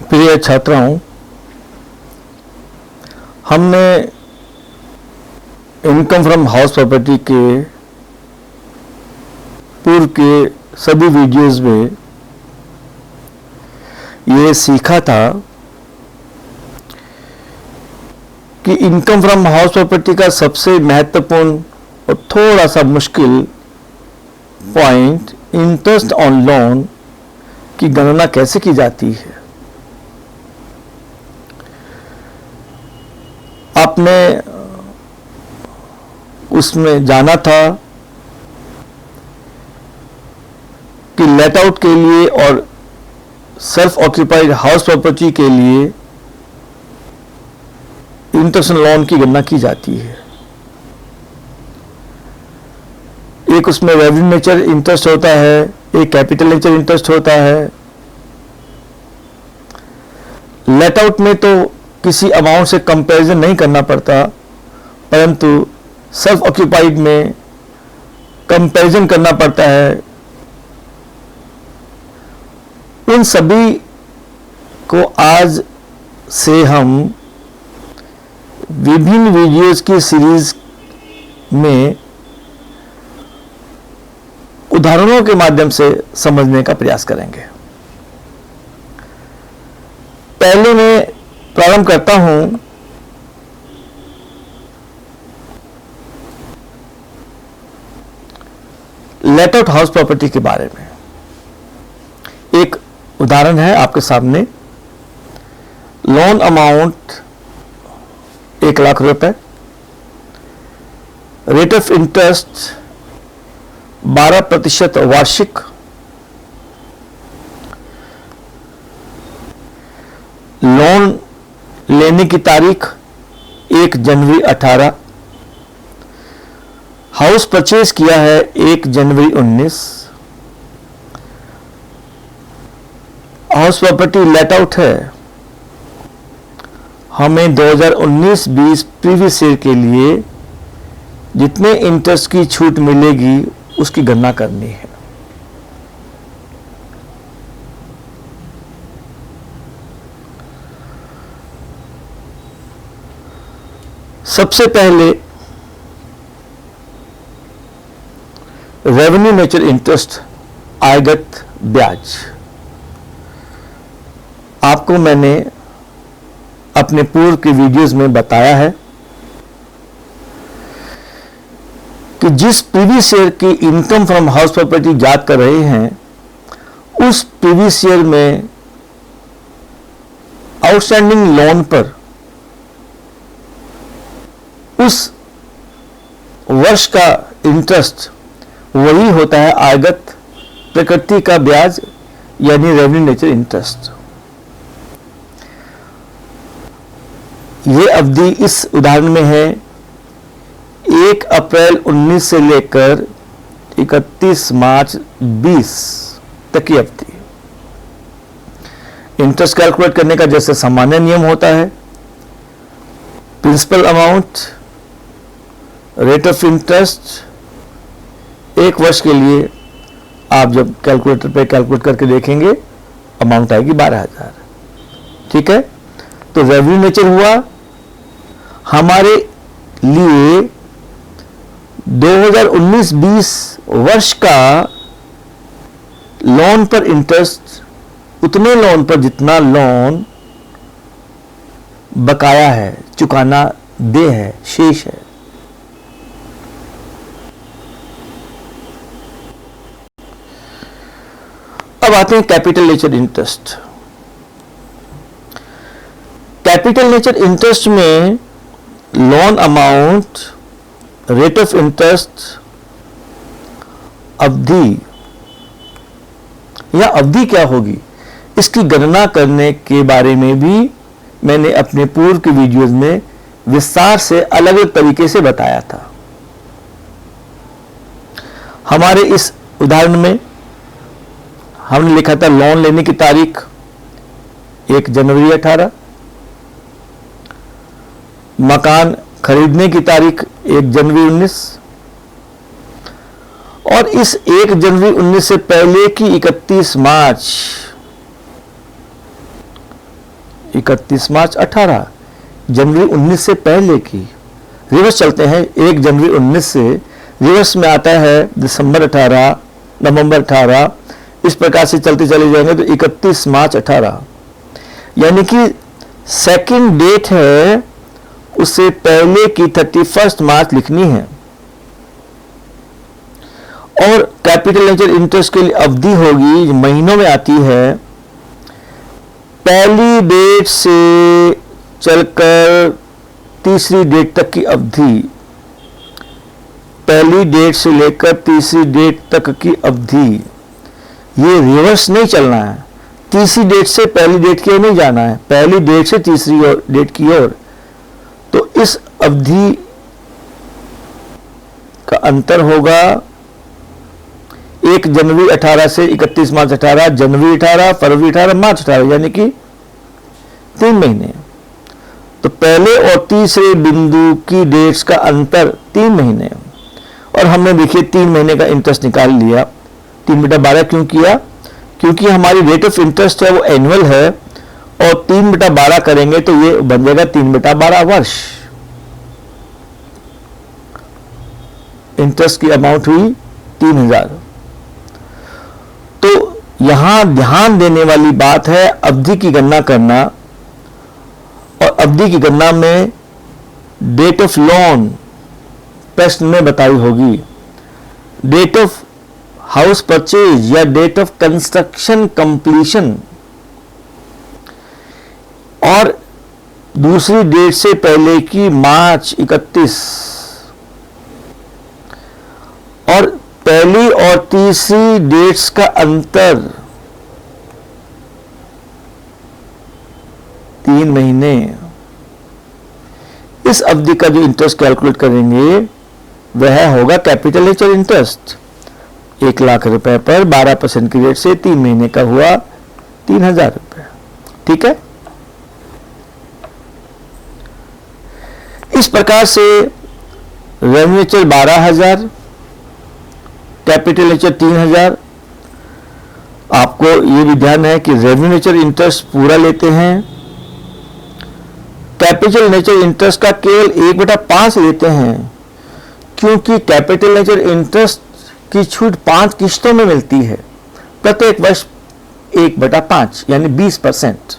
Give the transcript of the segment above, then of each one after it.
प्रिय छात्राओं, हमने इनकम फ्रॉम हाउस प्रॉपर्टी के पूर्व के सभी वीडियोस में ये सीखा था कि इनकम फ्रॉम हाउस प्रॉपर्टी का सबसे महत्वपूर्ण और थोड़ा सा मुश्किल पॉइंट इंटरेस्ट ऑन लोन की गणना कैसे की जाती है। आपने उसमें जाना था कि लेट आउट के लिए और सेल्फ ऑक्यूपाइड हाउस प्रॉपर्टी के लिए इंटरेस्ट लोन की गणना की जाती है। एक उसमें रेवेन्यू नेचर इंटरेस्ट होता है, एक कैपिटल नेचर इंटरेस्ट होता है। लेट आउट में तो किसी अमाउंट से कंपैरिजन नहीं करना पड़ता, परंतु सेल्फ ऑक्यूपाइड में कंपैरिजन करना पड़ता है। उन सभी को आज से हम विभिन्न वीडियोस की सीरीज में उदाहरणों के माध्यम से समझने का प्रयास करेंगे। पहले मैं प्रारंभ करता हूं लेट आउट हाउस प्रॉपर्टी के बारे में। एक उदाहरण है आपके सामने। लोन अमाउंट 1,00,000 रुपए, रेट ऑफ इंटरेस्ट 12% वार्षिक, लोन लेने की तारीख 1 जनवरी 18, हाउस परचेज किया है 1 जनवरी 19, हाउस प्रॉपर्टी लेट आउट है। हमें 2019-20 प्रीवियस ईयर के लिए जितने इंटरेस्ट की छूट मिलेगी उसकी गणना करनी है। सबसे पहले रेवेन्यू नेचर इंटरेस्ट, आयगत ब्याज। आपको मैंने अपने पूर्व के वीडियोस में बताया है कि जिस प्रीवियस ईयर की इनकम फ्रॉम हाउस प्रॉपर्टी ज्ञात कर रहे हैं, उस प्रीवियस ईयर में आउटस्टैंडिंग लोन पर उस वर्ष का इंटरेस्ट वही होता है आयगत प्रकृति का ब्याज, यानी रेवेन्यू नेचर इंटरेस्ट। यह अवधि इस उदाहरण में है 1 अप्रैल 19 से लेकर 31 मार्च 20 तक की अवधि। इंटरेस्ट कैलकुलेट करने का जैसे सामान्य नियम होता है, principal amount, rate of interest, 1 वर्ष के लिए आप जब कैलकुलेटर पे कैलकुलेट करके देखेंगे अमाउंट आएगी 12,000। ठीक है, तो रेवेन्यू नेचर हुआ हमारे लिए 2019-20 वर्ष का लोन पर इंटरेस्ट, उतने लोन पर जितना लोन बकाया है, चुकाना दे है, शेष है। अब आते हैं capital nature interest. Capital nature interest में loan amount, rate of interest, अवधि या अवधि क्या होगी, इसकी गणना करने के बारे में भी मैंने अपने पूर्व के वीडियोस में विस्तार से अलग अलग तरीके से बताया था। हमारे इस उदाहरण में हमने लिखा था लोन लेने की तारीख 1 जनवरी 18, मकान खरीदने की तारीख 1 जनवरी 19 और इस 1 जनवरी 19 से पहले की 31 मार्च 31 मार्च 18, जनवरी 19 से पहले की। रिवर्स चलते हैं, 1 जनवरी 19 से रिवर्स में आता है दिसंबर 18, नवंबर 18, इस प्रकार से चलते चले जाएंगे तो 31 मार्च 18, यानी कि सेकंड डेट है उससे पहले की 31 मार्च लिखनी है। और कैपिटल नेचर इंटरेस्ट के लिए अवधि होगी जो महीनों में आती है, पहली डेट से चलकर तीसरी डेट तक की अवधि, पहली डेट से लेकर तीसरी डेट तक की अवधि। ये रिवर्स नहीं चलना है, तीसरी डेट से पहली डेट की ओर नहीं जाना है, पहली डेट से तीसरी डेट की ओर। तो इस अवधि का अंतर होगा 1 जनवरी 18 से 31 मार्च 18, जनवरी 18, फरवरी 18, मार्च 18, यानी कि 3 महीने। तो पहले और तीसरे बिंदु की डेट्स का अंतर 3 महीने। और हमने देखिए 3 महीने का इंटरेस्ट निकाल लिया। 3/12 क्यों किया? क्योंकि हमारी रेट ऑफ इंटरेस्ट है वो एनुअल है, और 3/12 करेंगे तो ये बन जाएगा 3/12 वर्ष। इंटरेस्ट की अमाउंट हुई 3000। तो यहां ध्यान देने वाली बात है अवधि की गणना करना, और अवधि की गणना में डेट ऑफ लोन प्रश्न में बताई होगी, डेट ऑफ हाउस परचेज या डेट ऑफ कंस्ट्रक्शन कंप्लीशन, और दूसरी डेट से पहले की मार्च 31, और पहली और तीसरी डेट्स का अंतर 3 महीने। इस अवधि का जो इंटरेस्ट कैलकुलेट करेंगे वह होगा कैपिटल नेचर इंटरेस्ट। 1 लाख रुपए पर 12% की रेट से 3 महीने का हुआ 3000 रुपए। ठीक है, इस प्रकार से रेवेन्यू नेचर 12000, कैपिटल नेचर 3000। आपको यह भी ध्यान है कि रेवेन्यू नेचर इंटरेस्ट पूरा लेते हैं, कैपिटल नेचर इंटरेस्ट का केवल 1/5 लेते हैं, क्योंकि कैपिटल नेचर इंटरेस्ट की छूट 5 किस्तों में मिलती है, प्रत्येक वर्ष 1/5 यानी 20%।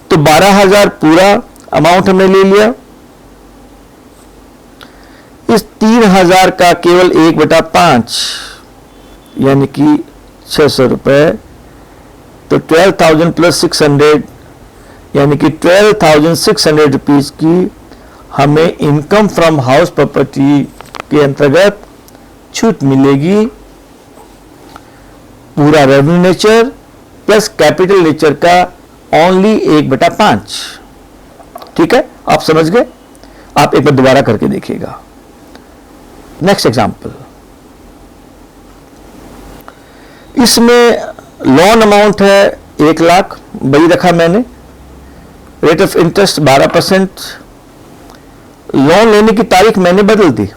तो 12000 पूरा अमाउंट हमने ले लिया, इस 3000 का केवल 1/5 यानी कि 600 रुपए, तो 12,000 प्लस 600 यानी कि 12,600 रुपीज की हमें इनकम फ्रॉम हाउस प्रॉपर्टी के अंतर्गत छूट मिलेगी। पूरा revenue nature plus capital nature का ओनली 1/5। ठीक है, आप समझ गए? आप एक बार दोबारा करके देखिएगा। नेक्स्ट एग्जांपल, इसमें लोन अमाउंट है 1 लाख, वही रखा मैंने, रेट ऑफ इंटरेस्ट 12%। लोन लेने की तारीख मैंने बदल दी,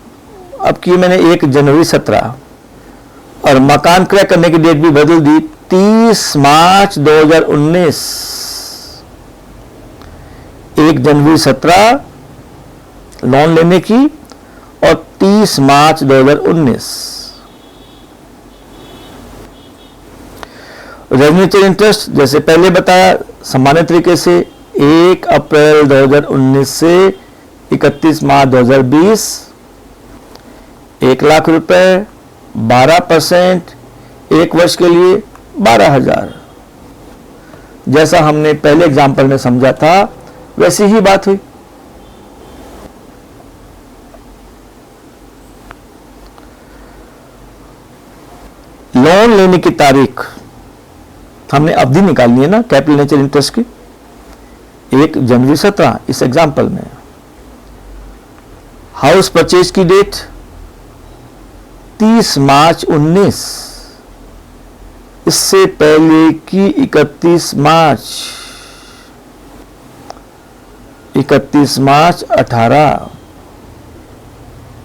अब की मैंने 1 जनवरी 17, और मकान क्रय करने की डेट भी बदल दी 30 मार्च 2019। 1 जनवरी 17 लोन लेने की और 30 मार्च 2019। रेवेन्यू इंटरेस्ट जैसे पहले बताया सामान्य तरीके से 1 अप्रैल 2019 से 31 मार्च 2020, 1 लाख रुपए, 12%, 1 वर्ष के लिए 12,000। जैसा हमने पहले एग्जाम्पल में समझा था वैसी ही बात हुई। लोन लेने की तारीख हमने अवधि निकालनी है ना कैपिटल नेचर इंटरेस्ट की, 1 जनवरी 17 इस एग्जाम्पल में। हाउस परचेज की डेट 30 मार्च 19, इससे पहले की 31 मार्च 18,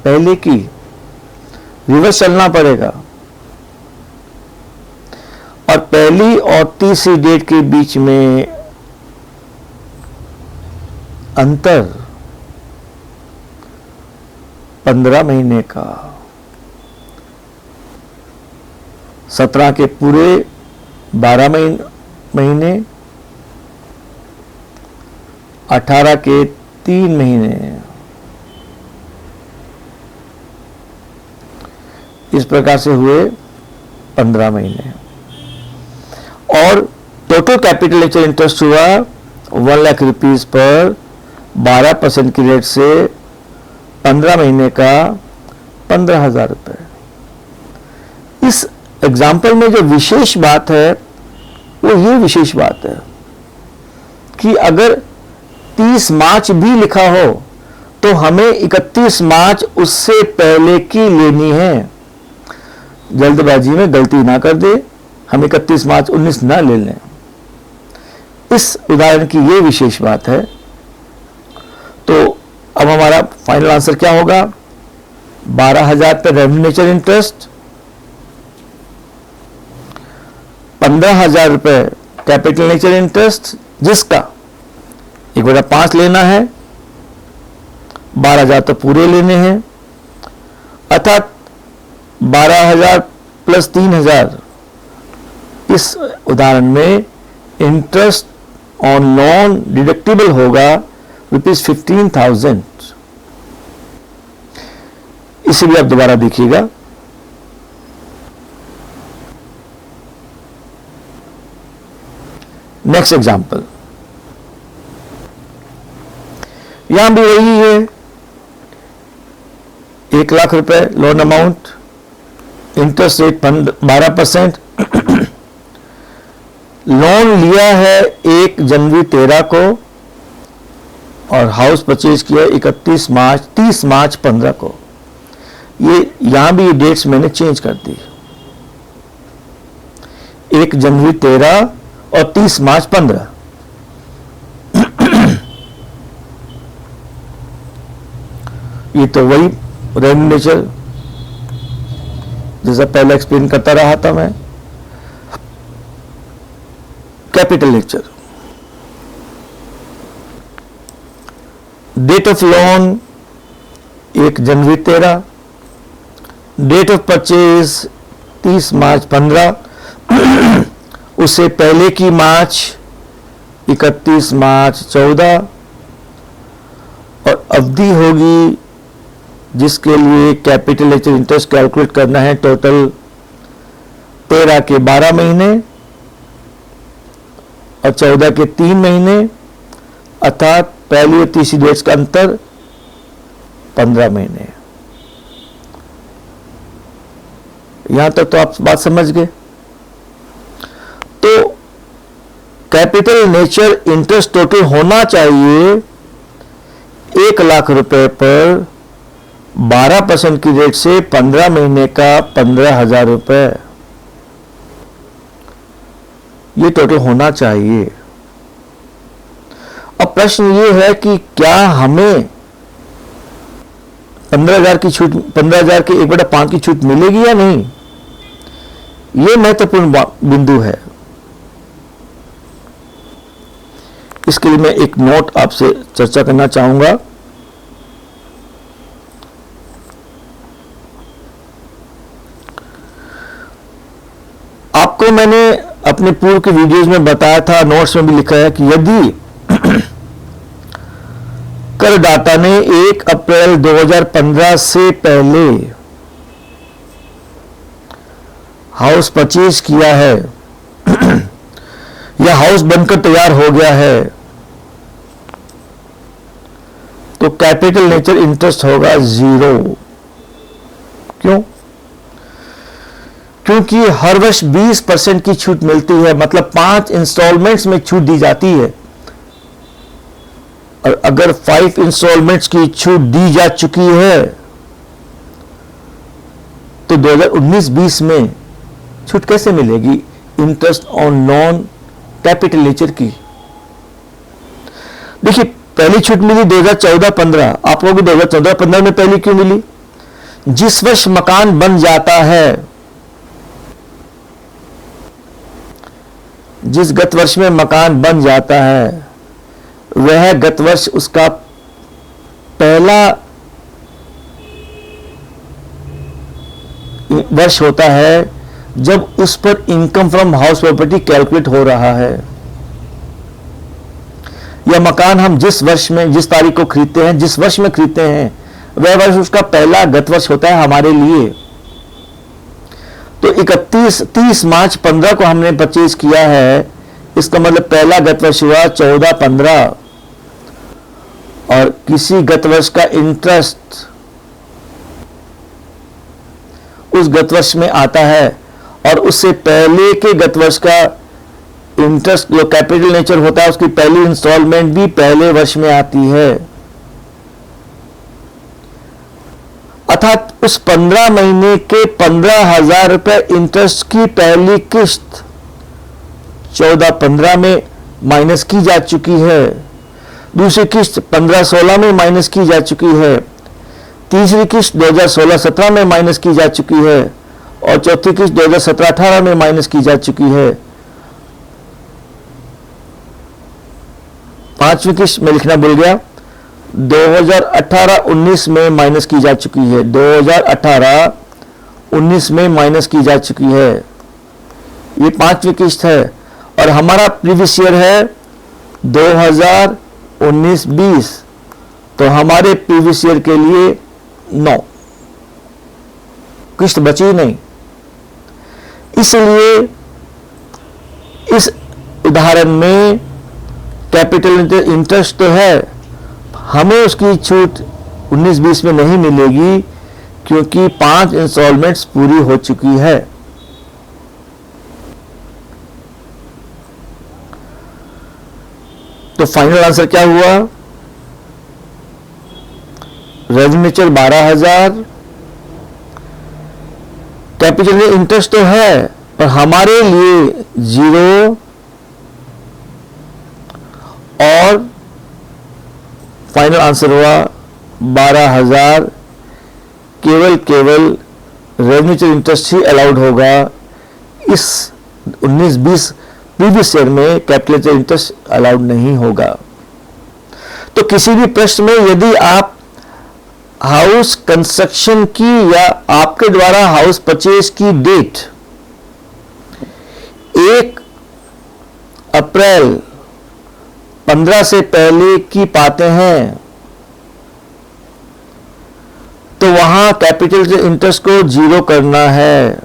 पहले की रिवर्स चलना पड़ेगा, और पहली और तीसरी डेट के बीच में अंतर 15 महीने का, 17 के पूरे 12 महीने, 18 के 3 महीने, इस प्रकार से हुए 15 महीने। और टोटल कैपिटल नेचर इंटरेस्ट हुआ 1 लाख रुपीज पर 12% की रेट से 15 महीने का 15,000 रुपए। इस एग्जाम्पल में जो विशेष बात है वो ये विशेष बात है कि अगर 30 मार्च भी लिखा हो तो हमें 31 मार्च उससे पहले की लेनी है। जल्दबाजी में गलती ना कर दे, हम 31 मार्च 19 ना ले लें। इस उदाहरण की ये विशेष बात है। तो अब हमारा फाइनल आंसर क्या होगा? 12,000 पे रेवेन्यू नेचर इंटरेस्ट, 15,000 रुपए कैपिटल नेचर इंटरेस्ट, जिसका 1/5 लेना है, 12,000 तो पूरे लेने हैं, अर्थात 12,000 प्लस 3,000। इस उदाहरण में इंटरेस्ट ऑन लोन डिडक्टिबल होगा ₹15,000। इसे भी आप दोबारा देखिएगा। नेक्स्ट एग्जाम्पल, यहां भी वही है, 1 लाख रुपए loan amount, interest rate 12%। Loan लिया है 1 जनवरी 13 को और हाउस परचेज किया 30 मार्च 15 को। ये यहां भी डेट्स मैंने चेंज कर दी, 1 जनवरी 13 और 30 मार्च 15। ये तो वही रेवेन्यू नेचर जैसा पहले एक्सप्लेन करता रहा था मैं। Capital nature, date of loan 1 January 13, date of purchase 30 March 15, उससे पहले की मार्च 31 मार्च 14, और अवधि होगी जिसके लिए कैपिटल नेचर इंटरेस्ट कैलकुलेट करना है टोटल 13 के 12 महीने और 14 के 3 महीने, अर्थात पहली और तीसरी डेट्स का अंतर 15 महीने। यहां तक तो आप बात समझ गए। तो कैपिटल नेचर इंटरेस्ट टोटल होना चाहिए 1 लाख रुपए पर 12% की रेट से 15 महीने का 15,000 रुपए। ये टोटल होना चाहिए। अब प्रश्न ये है कि क्या हमें 15,000 की छूट, 15,000 के 1/5 की छूट मिलेगी या नहीं? ये महत्वपूर्ण बिंदु है। इसके लिए मैं एक नोट आपसे चर्चा करना चाहूंगा। आपको मैंने अपने पूर्व के वीडियोज में बताया था, नोट्स में भी लिखा है कि यदि करदाता ने 1 अप्रैल 2015 से पहले हाउस परचेज किया है या हाउस बनकर तैयार हो गया है, तो कैपिटल नेचर इंटरेस्ट होगा 0। क्यों? क्योंकि हर वर्ष 20% की छूट मिलती है, मतलब 5 इंस्टॉलमेंट्स में छूट दी जाती है। और अगर 5 इंस्टॉलमेंट्स की छूट दी जा चुकी है तो 2019-20 में छूट कैसे मिलेगी interest on non capital nature की? देखिए, पहली छूट मिली 2014-15। आप लोगों को 2014-15 में पहली क्यों मिली? जिस वर्ष मकान बन जाता है, जिस गत वर्ष में मकान बन जाता है, वह गत वर्ष उसका पहला वर्ष होता है जब उस पर income from house property calculate हो रहा है। यह मकान हम जिस वर्ष में, जिस तारीख को खरीदते हैं, जिस वर्ष में खरीदते हैं, वह वर्ष उसका पहला गत वर्ष होता है हमारे लिए। तो 30 मार्च 15 को हमने परचेज किया है, इसका मतलब पहला गत वर्ष हुआ 14-15, और किसी गत वर्ष का इंटरेस्ट उस गत वर्ष में आता है, और उससे पहले के गत वर्ष का इंटरेस्ट जो कैपिटल नेचर होता है उसकी पहली इंस्टॉलमेंट भी पहले वर्ष में आती है। अर्थात उस 15 महीने के 15,000 रुपए इंटरेस्ट की पहली किस्त 14-15 में माइनस की जा चुकी है, दूसरी किस्त 15-16 में माइनस की जा चुकी है, तीसरी किस्त 2016-17 में माइनस की जा चुकी है, और चौथी किस्त 2017-18 में माइनस की जा चुकी है। पांचवी किस्त में लिखना भूल गया, 2018-19 में माइनस की जा चुकी है, 2018-19 में माइनस की जा चुकी है। ये पांचवी किस्त है, और हमारा प्रीवियस ईयर है 2019-20, तो हमारे प्रीवियस ईयर के लिए 9 किस्त बची नहीं। इसलिए इस उदाहरण में कैपिटल इंटरेस्ट तो है, हमें उसकी छूट 19-20 में नहीं मिलेगी क्योंकि 5 इंस्टॉलमेंट्स पूरी हो चुकी है। तो फाइनल आंसर क्या हुआ? रेवेन्यू नेचर 12,000, कैपिटल इंटरेस्ट तो है पर हमारे लिए 0, और फाइनल आंसर हुआ 12,000। केवल रेवेन्यू नेचर इंटरेस्ट ही अलाउड होगा इस 19-20 प्रीवियस ईयर में, कैपिटल इंटरेस्ट अलाउड नहीं होगा। तो किसी भी प्रश्न में यदि आप हाउस कंस्ट्रक्शन की या आपके द्वारा हाउस परचेज की डेट 1 अप्रैल 15 से पहले की पाते हैं, तो वहां कैपिटल इंटरेस्ट को 0 करना है,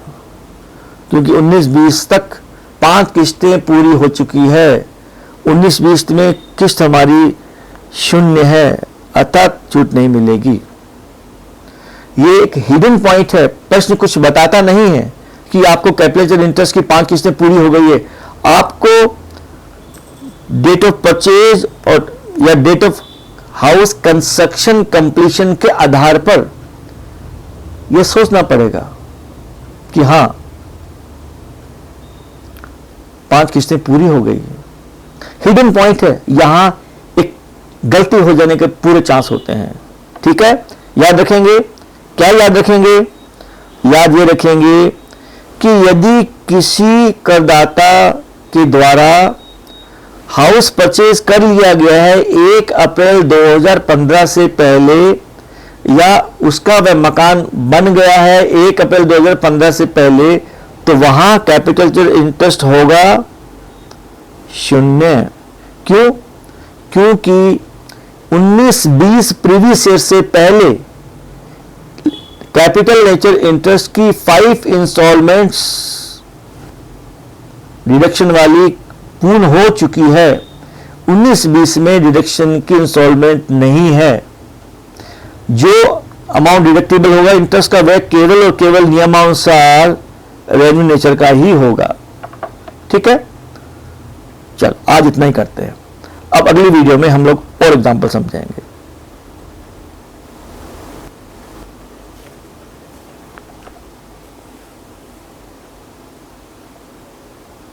क्योंकि 19-20 तक 5 किस्तें पूरी हो चुकी है। 19-20 में किस्त हमारी 0 है, अर्थात छूट नहीं मिलेगी। ये एक हिडन पॉइंट है, प्रश्न कुछ बताता नहीं है कि आपको कैपिटल इंटरेस्ट की 5 किस्तें पूरी हो गई है। आपको डेट ऑफ परचेज और या date of house construction completion के आधार पर यह सोचना पड़ेगा कि हां 5 किस्तें पूरी हो गई है। हिडन पॉइंट है, यहां एक गलती हो जाने के पूरे चांस होते हैं। ठीक है, याद रखेंगे। क्या याद रखेंगे? याद ये रखेंगे कि यदि किसी करदाता के द्वारा हाउस परचेज कर लिया गया है 1 अप्रैल 2015 से पहले, या उसका वह मकान बन गया है 1 अप्रैल 2015 से पहले, तो वहां कैपिटल इंटरेस्ट होगा 0। क्यों? क्योंकि 19-20 प्रीवियस ईयर से पहले कैपिटल नेचर इंटरेस्ट की 5 इंस्टॉलमेंट्स डिडक्शन वाली पूर्ण हो चुकी है। 19-20 में डिडक्शन की इंस्टॉलमेंट नहीं है। जो अमाउंट डिडक्टेबल होगा इंटरेस्ट का, वह केवल और केवल नियमानुसार रेवेन्यू नेचर का ही होगा। ठीक है, चल आज इतना ही करते हैं। अब अगली वीडियो में हम लोग और एग्जांपल समझेंगे।